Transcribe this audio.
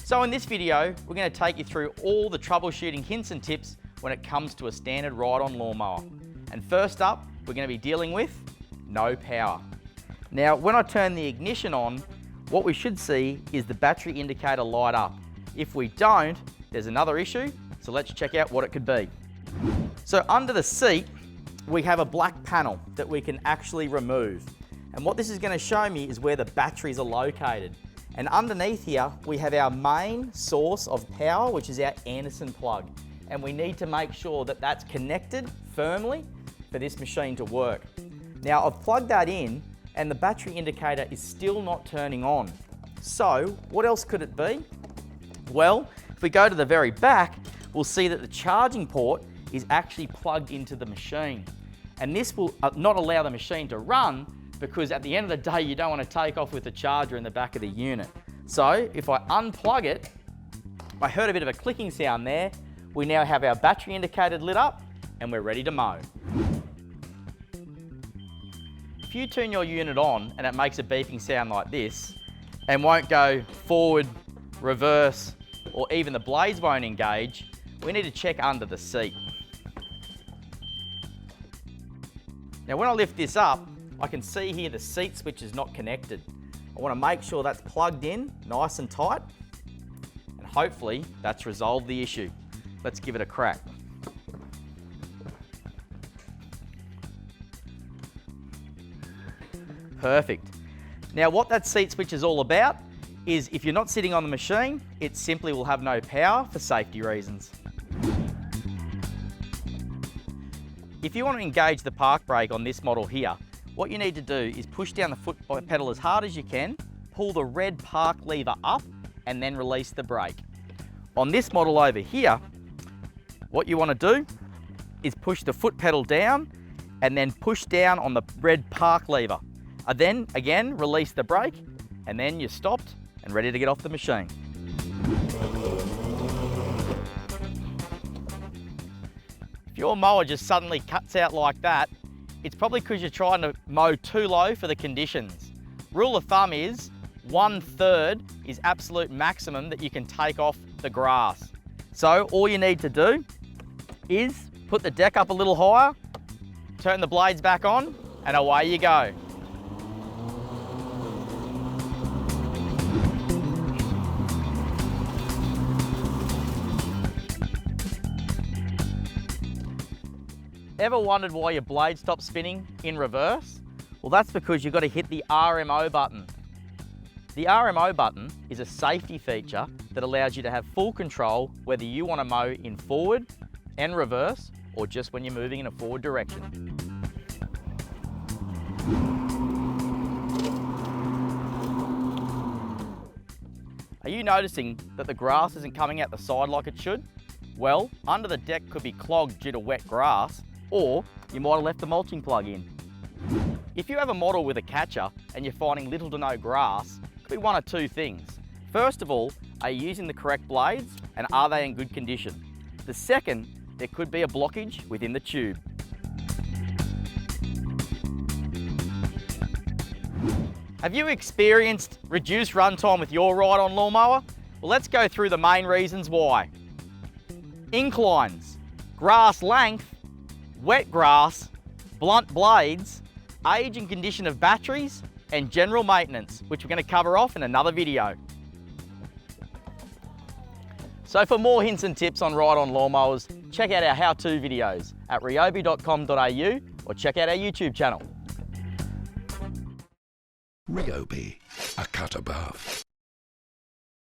So in this video, we're going to take you through all the troubleshooting hints and tips when it comes to a standard ride-on lawnmower. And first up, we're going to be dealing with no power. Now, when I turn the ignition on, what we should see is the battery indicator light up. If we don't, there's another issue, so let's check out what it could be. So under the seat, we have a black panel that we can actually remove. And what this is going to show me is where the batteries are located. And underneath here, we have our main source of power, which is our Anderson plug. And we need to make sure that that's connected firmly for this machine to work. Now, I've plugged that in and the battery indicator is still not turning on. So, what else could it be? Well, if we go to the very back, we'll see that the charging port is actually plugged into the machine. And this will not allow the machine to run, because at the end of the day, you don't want to take off with the charger in the back of the unit. So if I unplug it, I heard a bit of a clicking sound there. We now have our battery indicator lit up and we're ready to mow. If you turn your unit on and it makes a beeping sound like this and won't go forward, reverse, or even the blades won't engage, we need to check under the seat. Now when I lift this up, I can see here the seat switch is not connected. I want to make sure that's plugged in nice and tight, and hopefully that's resolved the issue. Let's give it a crack. Perfect. Now what that seat switch is all about is if you're not sitting on the machine, it simply will have no power for safety reasons. If you want to engage the park brake on this model here, what you need to do is push down the foot pedal as hard as you can, pull the red park lever up, and then release the brake. On this model over here, what you want to do is push the foot pedal down and then push down on the red park lever. And then again, release the brake, and then you're stopped and ready to get off the machine. If your mower just suddenly cuts out like that, it's probably because you're trying to mow too low for the conditions. Rule of thumb is 1/3 is absolute maximum that you can take off the grass. So all you need to do is put the deck up a little higher, turn the blades back on, and away you go. Ever wondered why your blade stops spinning in reverse? Well, that's because you've got to hit the RMO button. The RMO button is a safety feature that allows you to have full control whether you want to mow in forward and reverse, or just when you're moving in a forward direction. Are you noticing that the grass isn't coming out the side like it should? Well, under the deck could be clogged due to wet grass, or you might have left the mulching plug in. If you have a model with a catcher and you're finding little to no grass, it could be one of two things. First of all, are you using the correct blades and are they in good condition? The second, there could be a blockage within the tube. Have you experienced reduced runtime with your ride-on lawnmower? Well, let's go through the main reasons why. Inclines, grass length, wet grass, blunt blades, age and condition of batteries, and general maintenance, which we're going to cover off in another video. So for more hints and tips on ride-on lawnmowers, check out our how-to videos at ryobi.com.au or check out our YouTube channel. RYOBI, a cut above.